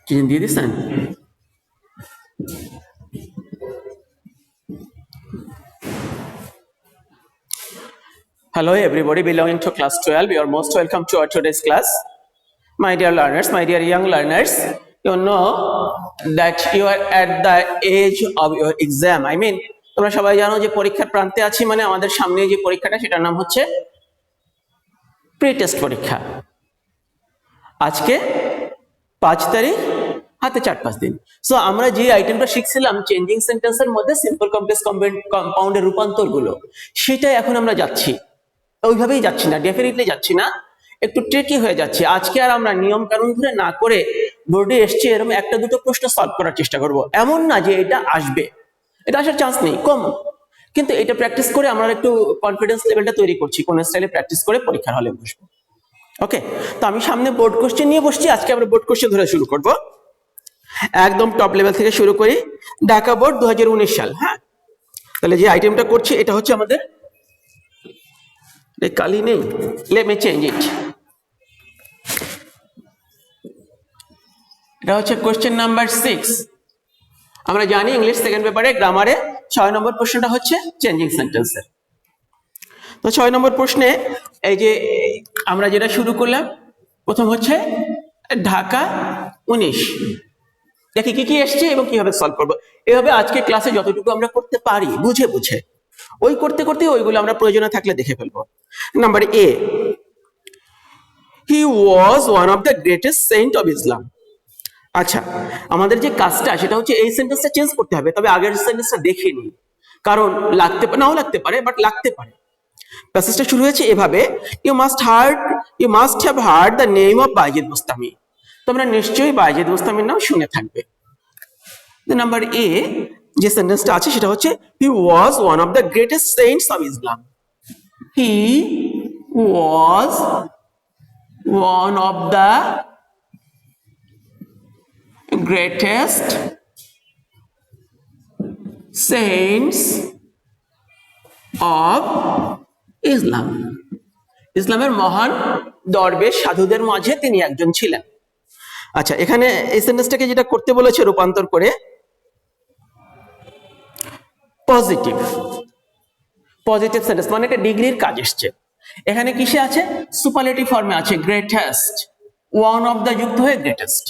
কি দিয়ে দিচ্ছেন? Hello everybody belonging to class 12, you are most welcome to our today's class. My dear learners, my dear young learners, you know that you are at the age of your exam. I mean, তোমরা সবাই জানো যে পরীক্ষার প্রান্তে আছি, মানে আমাদের সামনে যে পরীক্ষাটা সেটার নাম হচ্ছে প্রি টেস্ট পরীক্ষা। আজকে 5 তারিখ, হাতে 4-5 দিন। সো আমরা যে আইটেমটা শিখছিলাম চেঞ্জিং সেন্টেন্সের মধ্যে সিম্পল কমপ্লেক্স কম্পাউন্ডের রূপান্তরগুলো, সেটাই এখন আমরা যাচ্ছি। ওইভাবেই যাচ্ছি না, ডেফিনেটলি যাচ্ছি না, একটু ট্রিকি হয়ে যাচ্ছে। আজকে আর আমরা নিয়ম কানুন ধরে না করে বোর্ডে এসছে এরকম একটা দুটো প্রশ্ন সলভ করার চেষ্টা করব। এমন না যে এটা আসবে, এটা আসার চান্স নেই, কম, কিন্তু এটা প্র্যাকটিস করে আমরা একটু কনফিডেন্স লেভেলটা তৈরি করছি, কোন স্টাইলে প্র্যাকটিস করে পরীক্ষার হলে বসবো। ওকে, তো আমি সামনে বোর্ড কোশ্চেন নিয়ে বসছি। আজকে আমরা বোর্ড কোশ্চেন ধরে শুরু করব, একদম টপ লেভেল থেকে শুরু করি। ঢাকা বোর্ড 2019 সাল। হ্যাঁ, তাহলে যে আইটেমটা করছি এটা হচ্ছে আমাদের, কালি নেই, লেট মি চেঞ্জ ইট। এটা হচ্ছে কোশ্চেন নাম্বার 6। আমরা জানি ইংলিশ সেকেন্ড পেপারে গ্রামারে 6 নম্বর প্রশ্নটা হচ্ছে চেঞ্জিং সেন্টেন্সের। তো 6 নম্বর প্রশ্নে এই যে আমরা যেটা শুরু করলাম, প্রথম হচ্ছে ঢাকা 19। দেখি কি কি এসছে এবং কিভাবে সলভ করবো। এভাবে আজকে ক্লাসে যতটুকু আমরা করতে পারি বুঝে বুঝে, ওই করতে করতে ওইগুলো আমরা প্রয়োজনে থাকলে দেখে ফেলবো। Number A, he was one of the greatest saint of Islam. আচ্ছা, আমাদের যে কাজটা সেটা হচ্ছে এই সেন্টেন্সটা চেঞ্জ করতে হবে, তবে আগের সেন্টেন্সটা দেখে নিই, কারণ লাগতে নাও লাগতে পারে, বাট লাগতে পারে। প্যাসেজটা শুরু হয়েছে এভাবে, you must have heard the name of Bayazid Bostami. তোমরা নিশ্চয়ই বাইজিদ বুস্তামির নাম শুনে থাকবে। নাম্বার এ যে সেন্টেন্সটা আছে সেটা হচ্ছে, he was one of the greatest saints of Islam. He was one of the greatest saints of Islam. ইসলামের মহান দরবেশ সাধুদের মাঝে তিনি একজন ছিলেন। আচ্ছা, এখানে এই সেন্টেন্সটাকে যেটা করতে বলেছে রূপান্তর করে পজিটিভ সেন্টেন্স, মানে একটা ডিগ্রির কাজ এসছে। এখানে কিসে আছে? সুপারলেটিভ ফর্মে আছে, গ্রেটেস্ট, ওয়ান অফ দ্য যুক্ত হয়ে গ্রেটেস্ট,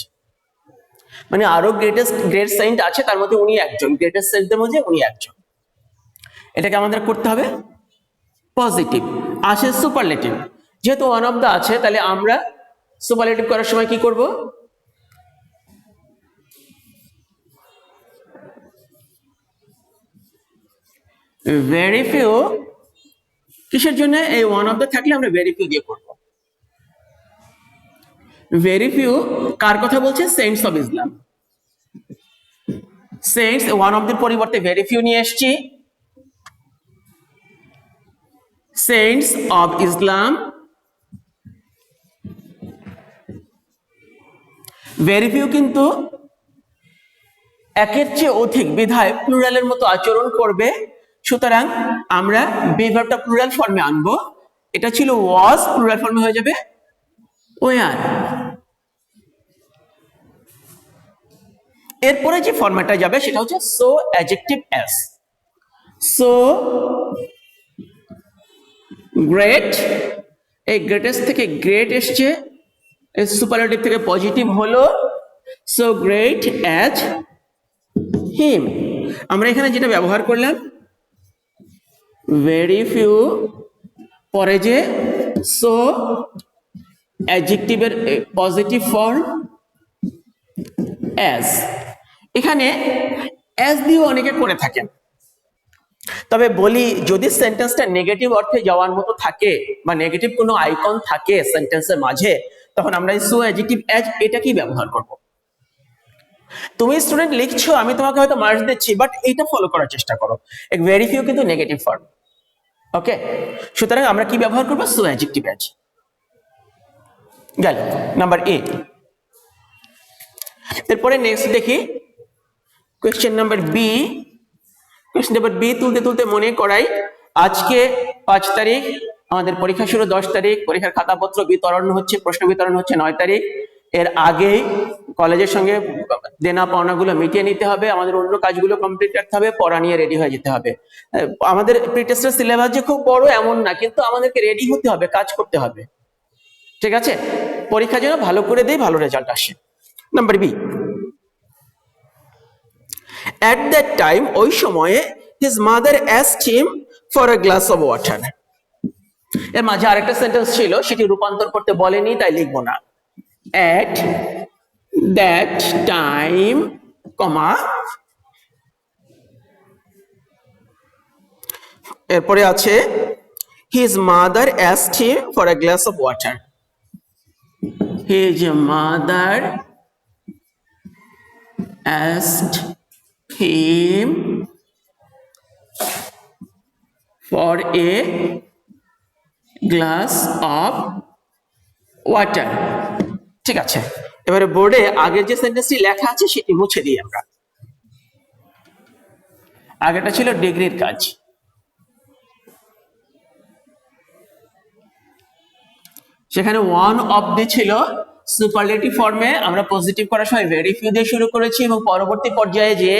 মানে আরো গ্রেট সেন্ট আছে, তার মধ্যে উনি একজন, গ্রেটেস্ট সেন্টদের মধ্যে উনি একজন। এটাকে আমাদের করতে হবে পজিটিভ, আসে সুপারলেটিভ। যেহেতু ওয়ান অফ দ্য আছে, তাহলে আমরা সুপারলেটিভ করার সময় কি করব? Very few. কিসের জন্য? এই ওয়ান অফ দ্য থাকলে আমরা ভেরি ফিউ দিয়ে করব। ভেরি ফিউ কার কথা বলছে? Cents of Islam. Cents one of the পরিবর্তে ভেরি ফিউ নিয়ে এসেছি। Cents of Islam, very few কিন্তু একের চেয়ে অধিক বিধায় প্লুরালের মতো আচরণ করবে, সুতরাং আমরা বি ভার্বটা প্লুরাল ফর্মে আনবো। এটা ছিল ওয়াজ, প্লুরাল ফর্মে হয়ে যাবে ওয়ার। এরপরে যে ফর্মেটটা যাবে সেটা হচ্ছে so adjective as. So great, এই গ্রেটেস্ট থেকে গ্রেট এসছে, সুপারলেটিভ থেকে পজিটিভ হলো, সো গ্রেট অ্যাজ হিম। আমরা এখানে যেটা ব্যবহার করলাম ভেরি ফিউ, পরে যে সো অ্যাডজেক্টিভের পজিটিভ ফর্ম অ্যাজ। এখানে অ্যাজ দিয়েও অনেকে করে থাকেন, তবে বলি যদি সেন্টেন্সটা নেগেটিভ অর্থে যাওয়ার মতো থাকে বা নেগেটিভ কোনো আইকন থাকে সেন্টেন্সের মাঝে, তখন আমরা সো অ্যাডজেক্টিভ অ্যাজ এটাকেই ব্যবহার করব। তুমি স্টুডেন্ট লিখছো, আমি তোমাকে হয়তো মার্কস দিচ্ছি, বাট এইটা ফলো করার চেষ্টা করো। এক ভেরি ফিউ কিন্তু নেগেটিভ ফর্ম। ওকে, সুতরাং আমরা কি ব্যবহার করবো? So adjective as. গেল নাম্বার এ। এরপরে নেক্সট দেখি question number B. Question number B তুলতে তুলতে মনে করাই, আজকে 5 তারিখ আমাদের পরীক্ষা শুরু 10 তারিখ, পরীক্ষার খাতাপত্র বিতরণ হচ্ছে, প্রশ্ন বিতরণ হচ্ছে 9 তারিখ। এর আগেই কলেজের সঙ্গে দেনা পাওনাগুলো মিটিয়ে নিতে হবে, আমাদের অন্য কাজগুলো কমপ্লিট করতে হবে, পড়া নিয়ে রেডি হয়ে যেতে হবে। আমাদের প্রি টেস্টের সিলেবাস যে খুব বড় এমন না, কিন্তু আমাদেরকে রেডি হতে হবে, কাজ করতে হবে, ঠিক আছে? পরীক্ষা যেন ভালো করে দেই, ভালো রেজাল্ট আসে। Number B, at that time, ওই সময়ে his mother asked him for a glass of water. এর মাঝে আরেকটা সেন্টেন্স ছিল, সেটি রূপান্তর করতে বলেনি, তাই লিখবো না। at that time, কমা, এরপরে আছে his mother asked him for a glass of water. His mother asked him for a glass of water. ঠিক আছে, এবারে বোর্ডে আগের যে সেন্টেন্সটি লেখা আছে সেটি মুছে দিই আমরা। আগেটা ছিল ডিগ্রির কাজ, সেখানে ওয়ান অফ দি ছিল সুপারলেটিভ ফর্মে, আমরা পজিটিভ করার সময় ভেরি ফিউ দিয়ে শুরু করেছি এবং পরবর্তী পর্যায়ে যে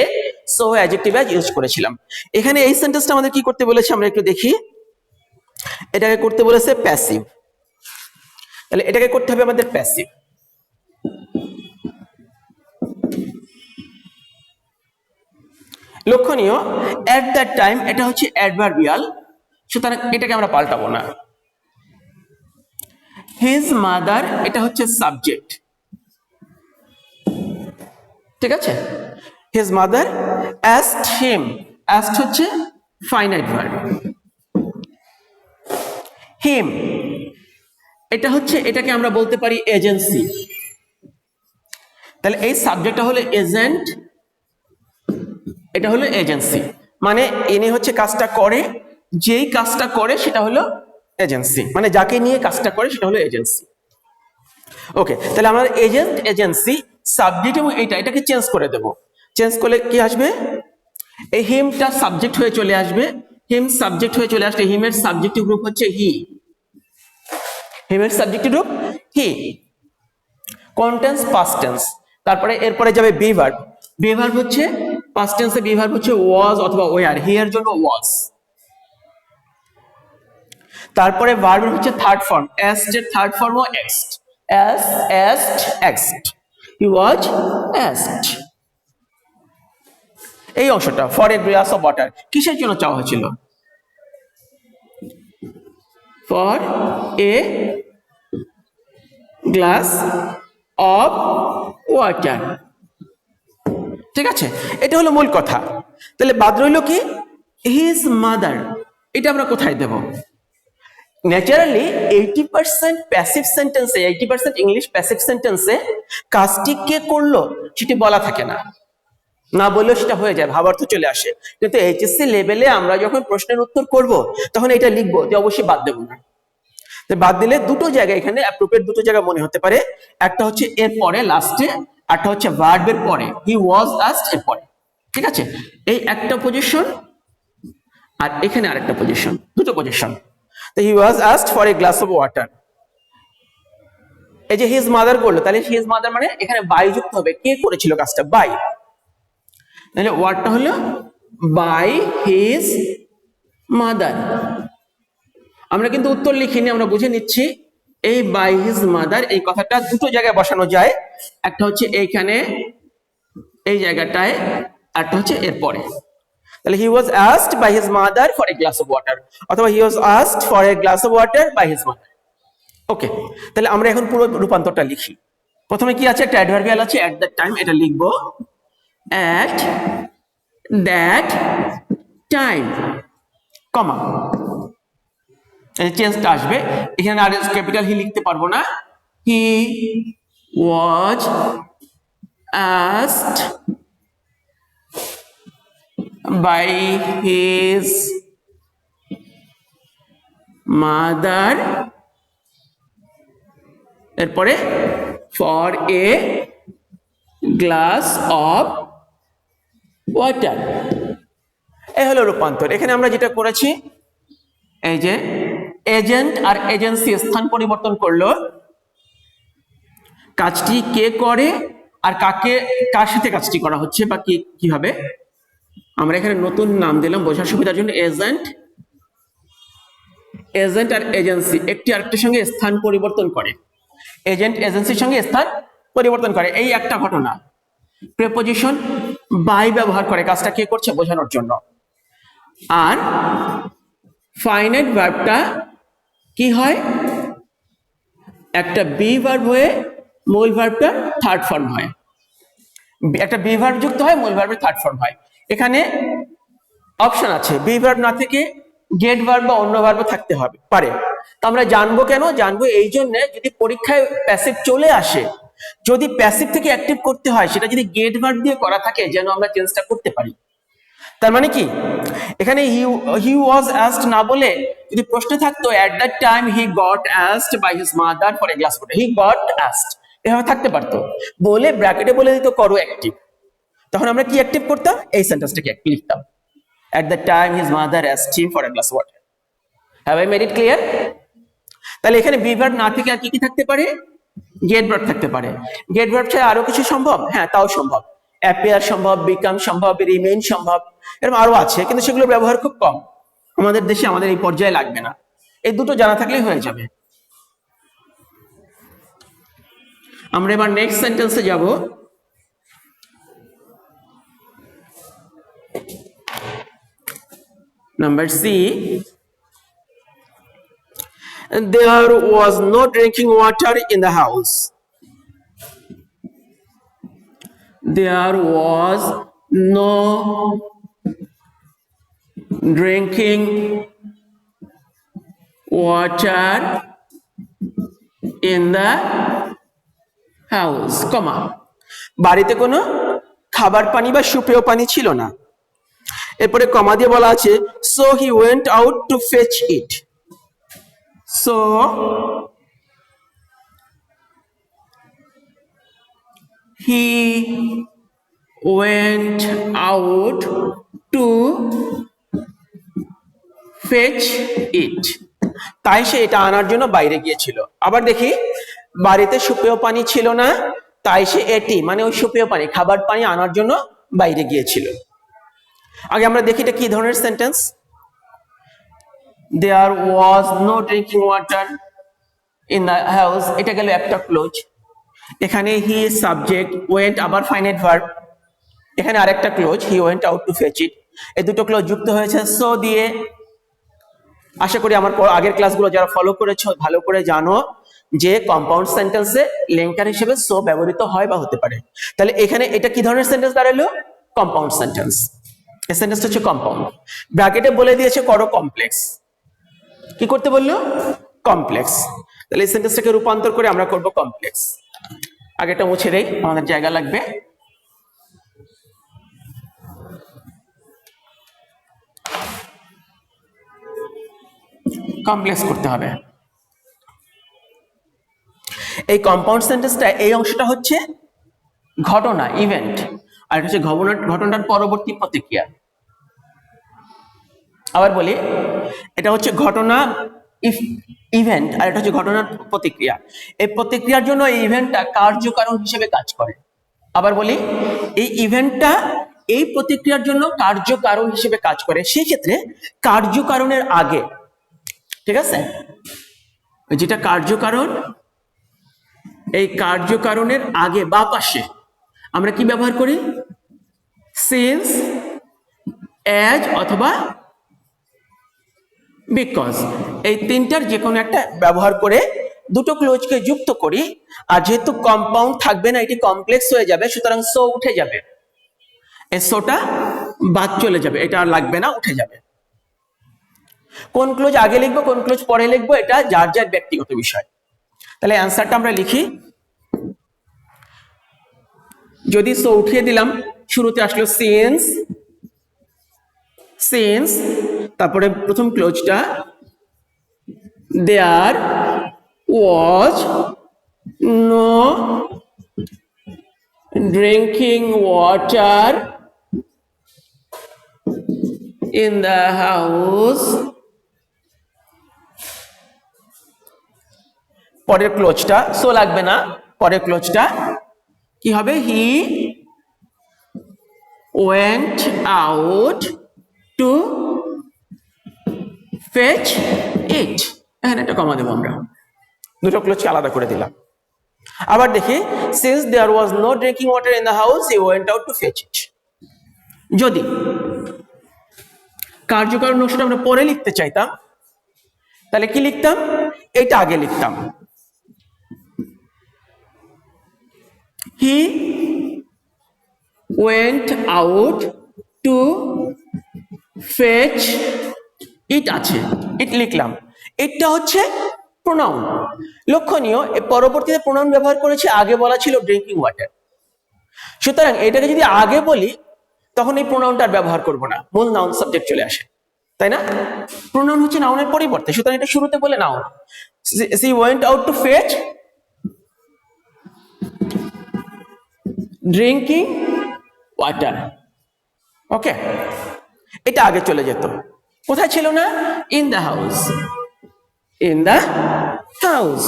সো অ্যাডজেক্টিভ ইউজ করেছিলাম। এখানে এই সেন্টেন্সটা আমাদের কি করতে বলেছে আমরা একটু দেখি। এটাকে করতে বলেছে প্যাসিভ, তাহলে এটাকে করতে হবে আমাদের প্যাসিভ। লক্ষণীয়, এট দ্যাট টাইম এটা হচ্ছে অ্যাডভার্বিয়াল, সুতরাং এটাকে আমরা পাল্টাবো না। হিজ মাদার এটা হচ্ছে সাবজেক্ট, ঠিক আছে? হিজ মাদার অ্যাস্কড হিম, অ্যাস্কড হচ্ছে ফাইনাইট ভার্ব। হিম এটা হচ্ছে, এটাকে আমরা বলতে পারি এজেন্সি। তাহলে এই সাবজেক্টটা হলো এজেন্ট, এটা হলো এজেন্সি, মানে ইনি হচ্ছে কাজটা করে, যেই কাজটা করে সেটা হলো এজেন্সি, মানে যাকে নিয়ে কাজটা করে সেটা হলো এজেন্সি। ওকে, তাহলে আমরা এজেন্ট, এজেন্সি, সাবজেক্ট এবং এটাকে চেঞ্জ করে দেব। চেঞ্জ করলে কি আসবে? এই হিমটা সাবজেক্ট হয়ে চলে আসবে, হিম সাবজেক্ট হয়ে চলে আসলে হিমের সাবজেক্টিভ গ্রুপ হচ্ছে হি, হিমের সাবজেক্টিভ গ্রুপ হি। কন্টেন্স পাস্ট টেন্স, তারপরে এরপরে যাবে বি ভার্ব। বি ভার্ব হচ্ছে পাস্ট টেন্সে বি ভার্ব হচ্ছে ওয়াজ অথবা ওয়ার, হি এর জন্য ওয়াজ। তারপরে ভার্বের হচ্ছে থার্ড ফর্ম, এস্ট এর থার্ড ফর্ম এক্সড, এস্ট এক্সড, হি ওয়াজ এস্ট। এই অংশটা for a glass of water কিসের জন্য চাওয়া হয়েছিল? For a glass of water, ঠিক আছে? এটা হলো মূল কথা। তাহলে বাদ রইল কি? হিজ মাদার, এটা আমরা কোথায় দেব? ন্যাচারালি 80% প্যাসিভ সেন্টেন্সে, 80% ইংলিশ প্যাসিভ সেন্টেন্সে কাজটি কে করলো সেটি বলা থাকে না, না বললেও সেটা হয়ে যায়, ভাবার্থ চলে আসে। কিন্তু এইচএসসি লেভেলে আমরা যখন প্রশ্নের উত্তর করব তখন এটা লিখবো, যে অবশ্যই বাদ দেবো না। বাদ দিলে দুটো জায়গায় এখানে অ্যাপ্রোপ্রিয়েট দুটো জায়গা মনে হতে পারে, একটা হচ্ছে এর পরে লাস্টে, একটা হচ্ছে ভার্বের পরে, হি ওয়াজ আস্কড এর পরে, ঠিক আছে? এই একটা পজিশন আর এখানে আরেকটা পজিশন, দুটো পজিশন। তো he was asked for a glass of water, এই যে হিজ মাদার করলো, তাহলে হিজ মাদার মানে এখানে বাই যুক্ত হবে, কে করেছিল কাজটা? বাই। তাহলে ওয়ার্ডটা হলো বাই হিজ মাদার। আমরা কিন্তু উত্তর লিখিনি, আমরা বুঝে নিচ্ছি। এই বাই হিজ মাদার এই কথাটা দুটো জায়গায় বসানো যায়, একটা হচ্ছে এইখানে এই জায়গাটায়, একটা হচ্ছে এরপরে। তাহলে he was asked by his mother for a glass of water, অথবা he was asked for a glass of water by his mother. Okay, তাহলে আমরা এখন পুরো রূপান্তরটা লিখি। প্রথমে কি আছে? একটা অ্যাডভার্বিয়াল আছে, এট দ্যাট টাইম, এটা লিখবো at that time, কমা, চেঞ্জটা আসবে এখানে। আর ক্যাপিটাল হি লিখতে পারবো না, হি ওয়াজ asked by his mother, এরপরে for a glass of water. এই হলো রূপান্তর। এখানে আমরা যেটা করেছি, এই যে এজেন্ট আর এজেন্সি স্থান পরিবর্তন করলো, কাজটি কে করে আর কার সাথে কাজটি করা হচ্ছে বা কিভাবে, আমরা এখানে নতুন নাম দিলাম বোঝার সুবিধার জন্য, এজেন্ট আর এজেন্সি একটি আরেকটির সঙ্গে স্থান পরিবর্তন করে, এজেন্ট এজেন্সির সঙ্গে স্থান পরিবর্তন করে, এই একটা ঘটনা। প্রিপজিশন বাই ব্যবহার করে কাজটা কে করছে বোঝানোর জন্য। আর ফাইনাইট ভার্বটা কি হয়, একটা বি ভার্ব হয়ে মূল ভার্বটা থার্ড ফর্ম হয়, একটা বি ভার্ব যুক্ত হয় মূল ভার্বের থার্ড ফর্ম হয়। এখানে অপশন আছে, বি ভার্ব না থেকে গেট ভার্ব বা অন্য ভার্ব থাকতে হবে পারে। তো আমরা জানবো কেন, জানবো এই জন্য যদি পরীক্ষায় প্যাসিভ চলে আসে, যদি প্যাসিভ থেকে অ্যাক্টিভ করতে হয় সেটা যদি গেট ভার্ব দিয়ে করা থাকে যেন আমরা চেঞ্জটা করতে পারি। তার মানে কি, এখানে হি ওয়াজ আস্কড না বলে যদি প্রশ্ন থাকতো at that time he got asked by his mother for a glass water, he got asked এভাবে থাকতে পারতো, বলে ব্র্যাকেটে বলে দিত করো অ্যাক্টিভ, তখন আমরা কি অ্যাক্টিভ করতাম, এই সেন্টেন্সটাকে লিখতাম, at the time his mother asked him for a glass of water. Have I made it clear? তাহলে এখানে বি ভার্ব না থেকে আর কি থাকতে পারে, গেট ভার্ব থাকতে পারে। গেট ভার্ব ছাড়া আরো কিছু সম্ভব, হ্যাঁ তাও সম্ভব, অ্যাপিয়ার সম্ভব, বিকাম সম্ভব, রিমেইন সম্ভব, এরকম আরো আছে, কিন্তু সেগুলোর ব্যবহার খুব কম আমাদের দেশে, আমাদের এই পর্যায়ে লাগবে না, এই দুটো জানা থাকলেই হয়ে যাবে। আমরা এবার নেক্সট সেন্টেন্সে যাব। Number C, there was no drinking water in the house. There was no drinking water in the house, comma, বাড়িতে কোনো খাবার পানি বা সুপেয় পানি ছিল না। এরপরে কমা দিয়ে বলা আছে so he went out to fetch it, so he went out to fetch it, তাই সে এটা আনার জন্য বাইরে গিয়েছিল। আবার দেখি, বাড়িতে সুপেয় পানি ছিল না, তাই সে এটি মানে ওই সুপেয় পানি খাবার পানি আনার জন্য বাইরে গিয়েছিল। আগে আমরা দেখি এটা কি ধরনের sentence. There was no drinking water in the house, এটা গেল একটা ক্লোজ। এখানে হি সাবজেক্ট, ওয়েন্ট আবার ফাইনাইট ভার্ব, এখানে আরেকটা clause he went out to fetch it, এই দুটো ক্লোজ যুক্ত হয়েছে সো দিয়ে। আশা করি আমার আগের ক্লাসগুলো যারা ফলো করেছো ভালো করে জানো যে কম্পাউন্ড সেন্টেন্সে লিঙ্কার হিসেবে সো ব্যবহৃত হয় বা হতে পারে। তাহলে এখানে এটা কি ধরনের সেন্টেন্স দাঁড়ালো, কম্পাউন্ড সেন্টেন্স। এই সেন্টেন্সটা হচ্ছে কম্পাউন্ড, ব্র্যাকেটে বলে দিয়েছে করো কমপ্লেক্স, কি করতে বললো, কমপ্লেক্স। তাহলে এই সেন্টেন্সটাকে রূপান্তর করে আমরা করব কমপ্লেক্স। আগেটা মুছে দেই, আমাদের জায়গা লাগবে। কমপ্লেক্স করতে হবে। এই কম্পাউন্ড সেন্টেন্সটা এই অংশটা হচ্ছে ঘটনা, ইভেন্ট, আর এটা হচ্ছে ঘটনার পরবর্তী প্রতিক্রিয়া। আবার বলি, এটা হচ্ছে ঘটনা ইভেন্ট, আর এটা হচ্ছে ঘটনার প্রতিক্রিয়া। এই প্রতিক্রিয়ার জন্য এই ইভেন্টটা কার্যকারণ হিসেবে কাজ করে। আবার বলি, এই ইভেন্টটা এই প্রতিক্রিয়ার জন্য কার্যকারণ হিসেবে কাজ করে। সেই ক্ষেত্রে কার্যকারণের আগে, ঠিক আছে, যেটা কার্যকারণ, এই কার্যকারণের আগে বা পাশে আমরা কি ব্যবহার করি, সিন্স, অ্যাজ অথবা বিকজ, এই তিনটার যে কোনো একটা ব্যবহার করে দুটো ক্লোজকে যুক্ত করি। আর যেহেতু কম্পাউন্ড থাকবে না, এটি কমপ্লেক্স হয়ে যাবে, সুতরাং সো উঠে যাবে, এই সোটা বাদ চলে যাবে, এটা আর লাগবে না, উঠে যাবে। কোন ক্লোজ আগে লিখবো কোন ক্লোজ পরে লিখবো এটা যার যার ব্যক্তিগত বিষয়। তাহলে অ্যান্সারটা আমরা লিখি, যদি সো উঠিয়ে দিলাম, শুরুতে আসলো সিন্স, তারপরে প্রথম ক্লোজটা there was no drinking water in the house, পরের ক্লোজটা সো লাগবে না, পরের ক্লোজটা কি হবে? He went out to fetch it. এখানে একটা কমা দেবো আমরা, দুটো ক্লোজকে আলাদা করে দিলাম। আবার দেখি, since there was no drinking water in the house he went out to fetch it. যদি কার্যকারণ অংশটা আমরা পরে লিখতে চাইতাম তাহলে কি লিখতাম? এটা আগে লিখতাম, he went out to fetch it আছে, ইট লিখলাম। এটা হচ্ছে প্রোনাউন। লক্ষণীয়, পরবর্তীতে প্রোনাউন ব্যবহার করেছি, আগে বলা ছিল ড্রিঙ্কিং ওয়াটার। সুতরাং এটাকে যদি আগে বলি তখন এই প্রোনাউনটার ব্যবহার করব না, মূল নাউন সাবজেক্ট চলে আসে, তাই না? প্রোনাউন হচ্ছে নাউনের পরিবর্তে, সুতরাং এটা শুরুতে বলে noun. She went out to fetch drinking water. Okay, এটা আগে চলে যেত। কোথায় ছিল না? In the house, in the house.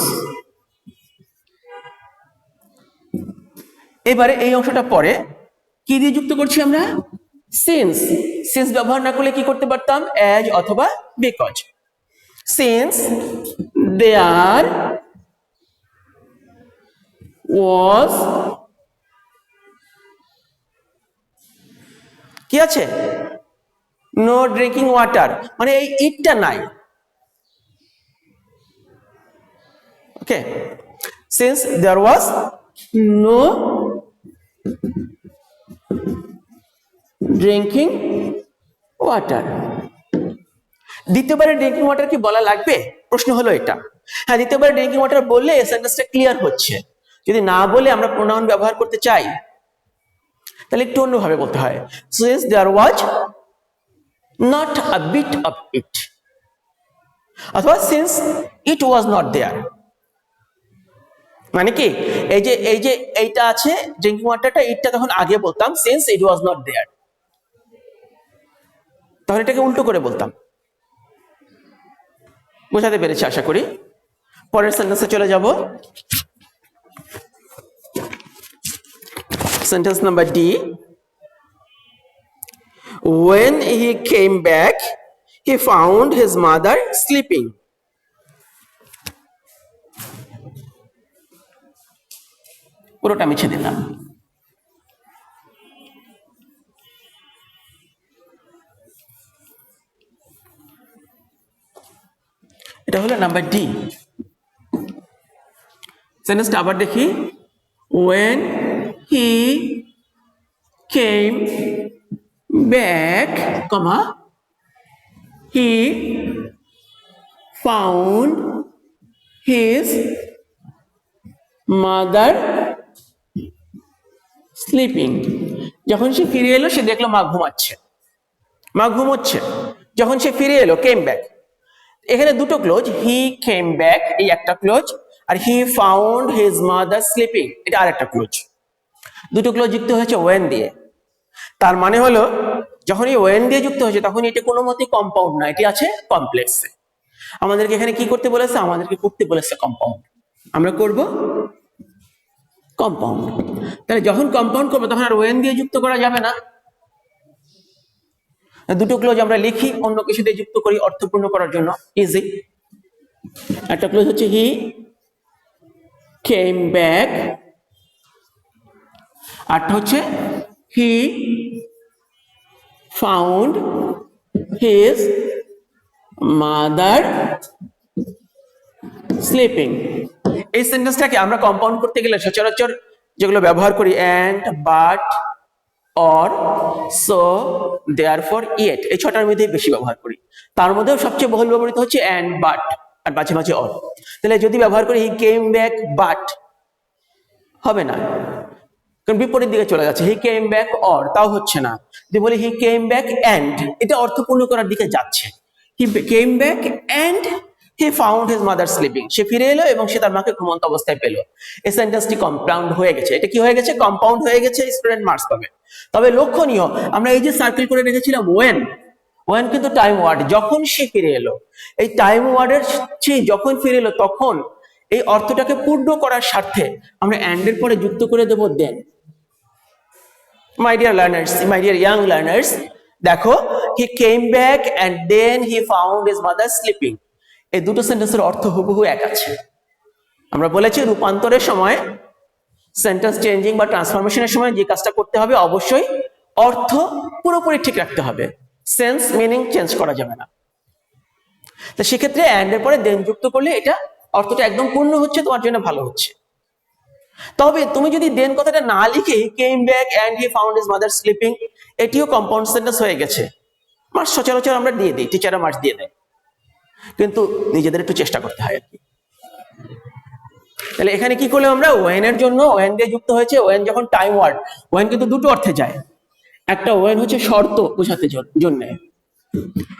এবারে এই অংশটা পরে কি দিয়ে যুক্ত করছি আমরা? সিন্স। সিন্স ব্যবহার না করলে কি করতে পারতাম? অ্যাজ অথবা বিকজ। সিন্স দেয়ার ওয়াজ, কি আছে? নো ড্রিঙ্কিং ওয়াটার, মানে এই ইটটা নাই। Okay, since there was no drinking water. দ্বিতীয়বারে ড্রিঙ্কিং ওয়াটার কি বলা লাগবে? প্রশ্ন হলো এটা। হ্যাঁ, দ্বিতীয়বারে ড্রিঙ্কিং ওয়াটার বললে সেন্টেন্সটা ক্লিয়ার হচ্ছে। যদি না বলে আমরা প্রোনাউন ব্যবহার করতে চাই তাহলে একটু অন্যভাবে বলতে হয়, since there was not a bit of it, অথবা since it was not there. মানে কি, এই যে এইটা আছে ড্রিঙ্কিং ওয়াটারটা, ইটটা তখন আগে বলতাম since it was not there, তখন এটাকে উল্টো করে বলতাম। বোঝাতে পেরেছি আশা করি। পরের সেন্টেন্সে চলে যাব। Sentence number D. When he came back, he found his mother sleeping. পুরোটা মুছে দিলাম। এটা হলো নাম্বার ডি। সেন্টেন্সটা আবার দেখি। When he came back, comma, he found his mother sleeping. যখন সে ফিরে এলো সে দেখলো মা ঘুমাচ্ছে, মা ঘুমোচ্ছে। যখন সে ফিরে এলো, কেম ব্যাক, এখানে দুটো ক্লোজ, হি কেম ব্যাক এই একটা ক্লোজ, আর he found his mother sleeping এটা আরেকটা ক্লোজ। দুটো ক্লোজ যুক্ত হয়েছে ওয়েন দিয়ে। তার মানে হলো যখন এই ওয়েন দিয়ে যুক্ত হয়েছে তখন এটা কোনো মতেই কম্পাউন্ড না, এটি আছে কমপ্লেক্সে। আমাদেরকে এখানে কি করতে বলেছে? আমাদেরকে করতে বলেছে কম্পাউন্ড। আমরা করব কম্পাউন্ড। তাহলে যখন কম্পাউন্ড করবো তখন আর ওয়েন দিয়ে যুক্ত করা যাবে না। দুটো ক্লোজ আমরা লিখি, অন্য কিছু দিয়ে যুক্ত করি অর্থপূর্ণ করার জন্য, ইজি। একটা ক্লোজ হচ্ছে হি কেম ব্যাক, আরটা হচ্ছে হি ফাউন্ড হিজ মাদার স্লিপিং। এই সেন্টেন্সটাকে আমরা কম্পাউন্ড করতে গেলে সচরাচর যেগুলো ব্যবহার করি, and, but, or, so, therefore, yet, এই ছটার মধ্যেই বেশি ব্যবহার করি। তার মধ্যেও সবচেয়ে বহুল ব্যবহৃত হচ্ছে অ্যান্ড, বাট, আর মাঝে মাঝে অর। তাহলে যদি ব্যবহার করি হি কেম ব্যাক বাট, হবে না, কারণ বিপরীত দিকে চলে যাচ্ছে। হি কেম ব্যাক অর, তাও হচ্ছে না। যদি বলি হি কেম ব্যাক অ্যান্ড, এটা অর্থপূর্ণ করার দিকে যাচ্ছে। He came back and he found his mother sleeping, সে ফিরে এলো এবং সে তার মাকে ঘুমন্ত অবস্থায় পেল। এই সেন্টেন্সটি কম্পাউন্ড হয়ে গেছে। এটা কি হয়ে গেছে? কম্পাউন্ড হয়ে গেছে। স্টুডেন্ট মার্কস পাবে। তবে লক্ষণীয়, আমরা এই যে সার্কেল করে রেখেছিলাম ওয়েন, ওয়েন কিন্তু টাইম ওয়ার্ড, যখন সে ফিরে এলো। এই টাইম ওয়ার্ডের যখন ফিরে এলো তখন এই অর্থটাকে পূর্ণ করার স্বার্থে আমরা and এর পরে যুক্ত করে দেব then। My dear learners, my dear young learners, দেখো, he came back and then he found his mother sleeping। এই দুটো সেন্টেন্সের অর্থ হুবহু এক আছে। আমরা বলেছি রূপান্তরের সময়, সেন্টেন্স চেঞ্জিং বা ট্রান্সফরমেশনের সময় যে কাজটা করতে হবে, অবশ্যই অর্থ পুরোপুরি ঠিক রাখতে হবে, সেন্স মিনিং চেঞ্জ করা যাবে না। তো সেক্ষেত্রে and এর পরে then যুক্ত করলে এটা অর্থটা একদম পূর্ণ হচ্ছে, তোমার জন্য ভালো হচ্ছে। তবে তুমি যদি then কথাটা না লিখে came back and he found his mother sleeping, এটিও কম্পাউন্ড সেন্টেন্স হয়ে গেছে। মার্কস সচরাচর আমরা দিয়ে দিই, টিচাররা মার্কস দিয়ে দেয়, কিন্তু নিজেদের একটু চেষ্টা করতে হয় আর কি। তাহলে এখানে কি করলাম আমরা, when এর জন্য when দিয়ে যুক্ত হয়েছে। when যখন টাইম ওয়ার্ড, when কিন্তু দুটো অর্থে যায়। একটা when হচ্ছে শর্ত বোঝাতে জন্য,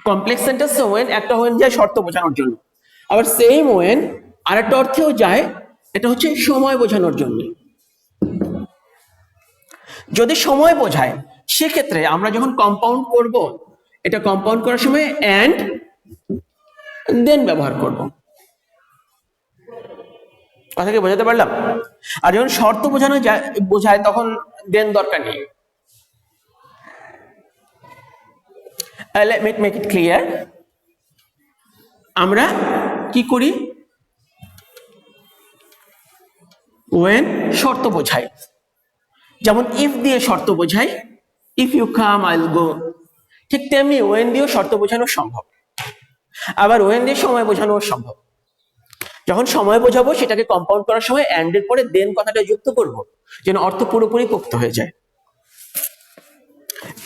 কমপ্লেক্স সেন্টেন্সে when একটা when যায় শর্ত বোঝানোর জন্য, আবার সেম when আরেকটা অর্থেও যায়, এটা হচ্ছে সময় বোঝানোর জন্য। যদি সময় বোঝায় সেক্ষেত্রে আমরা যখন কম্পাউন্ড করব, এটা কম্পাউন্ড করার সময় and then ব্যবহার করব। কথা কি বোঝাতে পারলাম? আর যখন শর্ত বোঝায় তখন then দরকার নেই। Let me make it clear, আমরা কি করি, when শর্ত বোঝাই, যেমন if দিয়ে শর্ত বোঝাই, if you come I'll go, ঠিক তেমনি when দিয়েও শর্ত বোঝানো সম্ভব, আবার when দিয়ে সময় বোঝানো সম্ভব। যখন সময় বোঝাবো সেটাকে কম্পাউন্ড করার সময় and এর পরে then কথাটা যুক্ত করব, যেন অর্থ পুরোপুরি পোক্ত হয়ে যায়।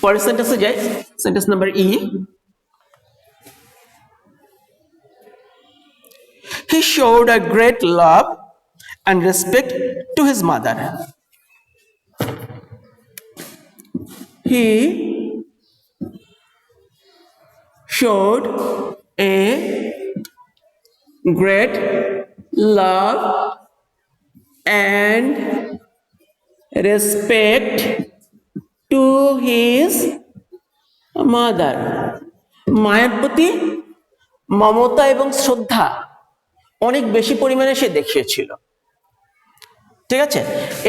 পরের সেন্টেন্সে যাই, sentence number E। He showed a great love and respect to his mother. He showed a great love and respect to his mother। মায়ের প্রতি মমতা এবং শ্রদ্ধা অনেক বেশি পরিমাণে সে দেখিয়েছিল। ঠিক আছে,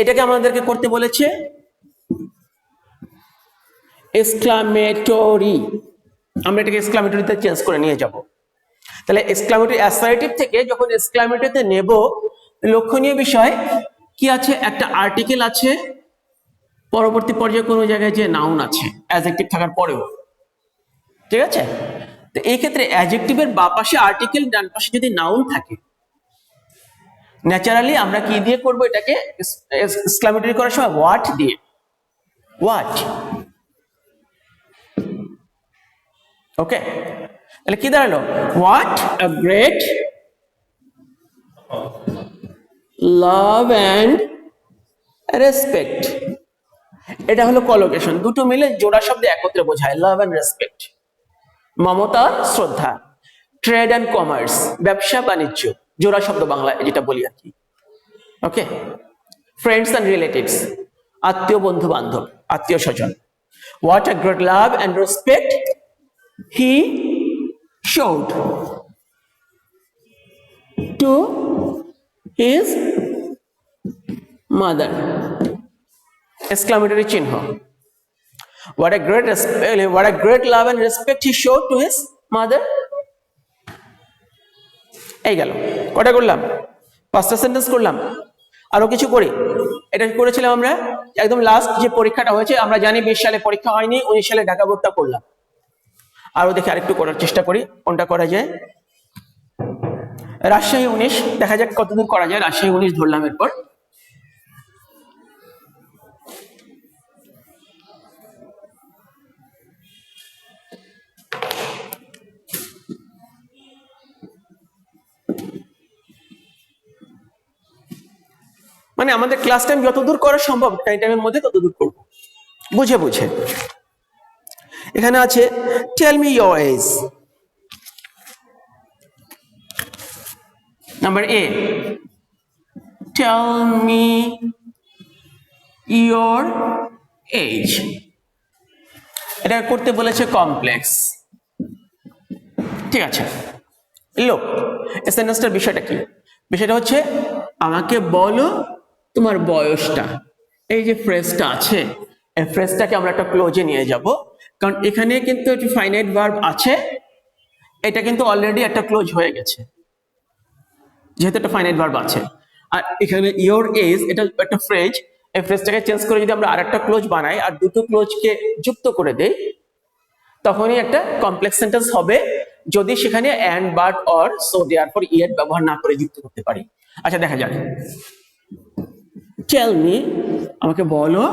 এটাকে আমাদেরকে করতে বলেছে এক্সক্লামেটরি, আমরা এটাকে এক্সক্লামেটরিতে চেঞ্জ করে নিয়ে যাব। তাহলে এক্সক্লামেটরি অ্যাসার্টিভ থেকে যখন এক্সক্লামেটরিতে নেব, লক্ষণীয় বিষয় কি আছে, একটা আর্টিকেল আছে, পরবর্তী পর্যায়ে কোনো জায়গায় যে নাউন আছে অ্যাডজেক্টিভ থাকার পরেও। ঠিক আছে, তো এই ক্ষেত্রে অ্যাডজেক্টিভের বাঁ পাশে আর্টিকেল, ডান পাশে যদি নাউন থাকে, ন্যাচারালি আমরা কি দিয়ে করব, এটাকে এক্সক্লামেটরি করার সময় হোয়াট দিয়ে, হোয়াট। ওকে, তাহলে কি দাঁড়ালো, what a great love and respect. এটা হলো কলোকেশন, দুটো মিলে জোড়া শব্দে একত্রে বোঝায় লাভ অ্যান্ড রেসপেক্ট, মমতা শ্রদ্ধা। ট্রেড অ্যান্ড কমার্স, ব্যবসা বাণিজ্য, জোড়া শব্দ বাংলায় যেটা বলি আর কি। ওকে, ফ্রেন্ডস অ্যান্ড রিলেটিভস, আত্মীয় বন্ধু বান্ধব, আত্মীয় স্বজন। What a great love and respect he showed to his mother, exclamatory চিহ্ন। what a great love and respect he showed to his mother। এই গেল, কটা করলাম, 5টা সেন্টেন্স করলাম। আরো কিছু করি, এটা করেছিলাম আমরা একদম লাস্ট যে পরীক্ষাটা হয়েছে, আমরা জানি 20 সালে পরীক্ষা হয়নি, 19 সালে ঢাকা বোর্ডটা করলাম। আরো দেখি আরেকটু করার চেষ্টা করি, কোনটা করা যায়। রাজশাহী 19, দেখা যাক কতদূর করা যায়। রাজশাহী 19 ধরলাম, এরপর মানে আমাদের ক্লাস টাইম যতদূর করা সম্ভব টাইমের মধ্যে ততদূর করব, বুঝে বুঝে। এখানে আছে tell me your age. Number A, tell me your age. এটা করতে বলেছে কমপ্লেক্স। ঠিক আছে, লোক এই সেন্টেন্সটার বিষয়টা কি, বিষয়টা হচ্ছে আমাকে বলো তোমার বয়সটা। এই যে ফ্রেজটা আছে, এই ফ্রেজটাকে আমরা একটা ক্লোজে নিয়ে যাব, কারণ এখানে কিন্তু একটি ফাইনাইট ভার্ব আছে, এটা কিন্তু অলরেডি একটা ক্লোজ হয়ে গেছে যেহেতু একটা ফাইনাইট ভার্ব আছে। আর এখানে ইওর এজ এটা একটা ফ্রেজ, এই ফ্রেজটাকে চেঞ্জ করে যদি আমরা আরেকটা ক্লোজ বানাই আর দুটো ক্লোজকে যুক্ত করে দেই, তখনই একটা কমপ্লেক্স সেন্টেন্স হবে, যদি সেখানে and, but, or, so, therefore, yet ব্যবহার না করে যুক্ত করতে পারি। আচ্ছা দেখা যাক। টেল মি, আমাকে বলো,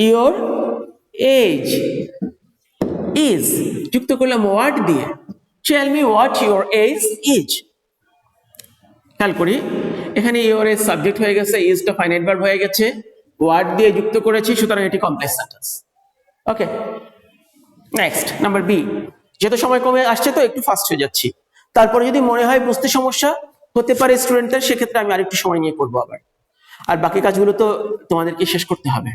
ইওর এজ ইজ, যুক্ত করলাম ওয়াট দিয়ে। Tell me what your age is. খেয়াল করি, এখানে ইওর এজ সাবজেক্ট হয়ে গেছে, ইজটা ফাইনাইট ভার্ব হয়ে গেছে, ওয়াট দিয়ে যুক্ত করেছি, সুতরাং এটি কমপ্লেক্স সেন্টেন্স। ওকে, নেক্সট নাম্বার বি। যেহেতু সময় কমে আসছে তো একটু ফাস্ট হয়ে যাচ্ছি, তারপরে যদি মনে হয় বুঝতে সমস্যা হতে পারে স্টুডেন্টদের, সেক্ষেত্রে আমি আরেকটু সময় নিয়ে করবো আবার, আর বাকি কাজগুলো তো তোমাদেরকে শেষ করতে হবে।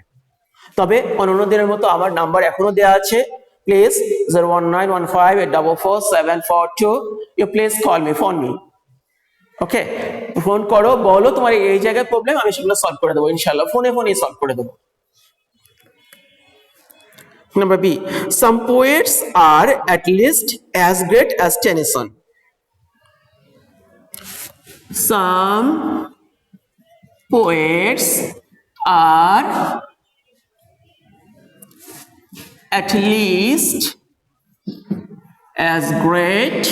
তবে অন্যান্য দিনের মতো আমার নাম্বার এখনো দেওয়া আছে, please 01915844742, you please call me, phone me. Okay, phone করো, বলো তোমার এই জায়গায় প্রবলেম, আমি সেগুলো সলভ করে দেবো ইনশাল্লাহ, ফোনে সলভ করে দেবো। Number B, some poets are at least as great as Tennyson. Some poets are at least as great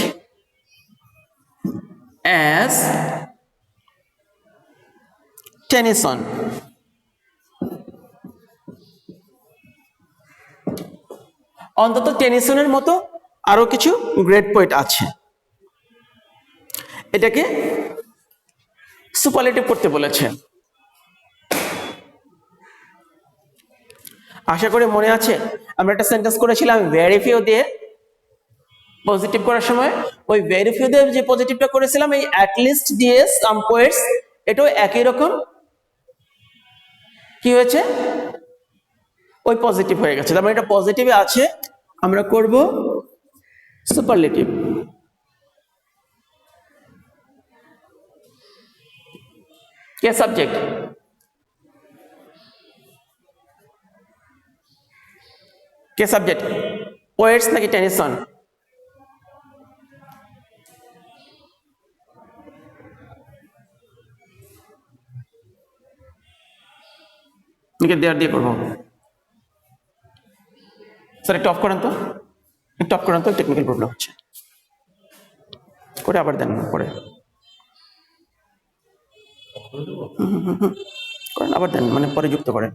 as Tennyson. অন্তত টেনিসনের মতো আরো কিছু গ্রেট পোয়েট আছে। এটাকে সুপারলেটিভ করতে বলেছে। আশা করি মনে আছে, আমরা একটা সেন্টেন্স করেছিলাম ভেরি ফিউ দিয়ে পজিটিভ করার সময়, ওই ভেরি ফিউ দিয়ে যে পজিটিভটা করেছিলাম, এই অ্যাট লিস্ট দিয়ে সাম পোয়েটস, এটাও একই রকম কি হয়েছে, ওই পজিটিভ হয়ে গেছে, তার মানে এটা পজিটিভে আছে, আমরা করব সুপারলেটিভ। কে সাবজেক্ট? কে সাবজেক্ট, পোয়েটস নাকি টেনিসন? দেয়ার দিয়ে করবো। স্যার একটু অফ করেন তো, একটু অফ করেন তো, টেকনিক্যাল প্রবলেম হচ্ছে, করে আবার দেন পরে করেন, আবার দেন, মানে পরে যুক্ত করেন।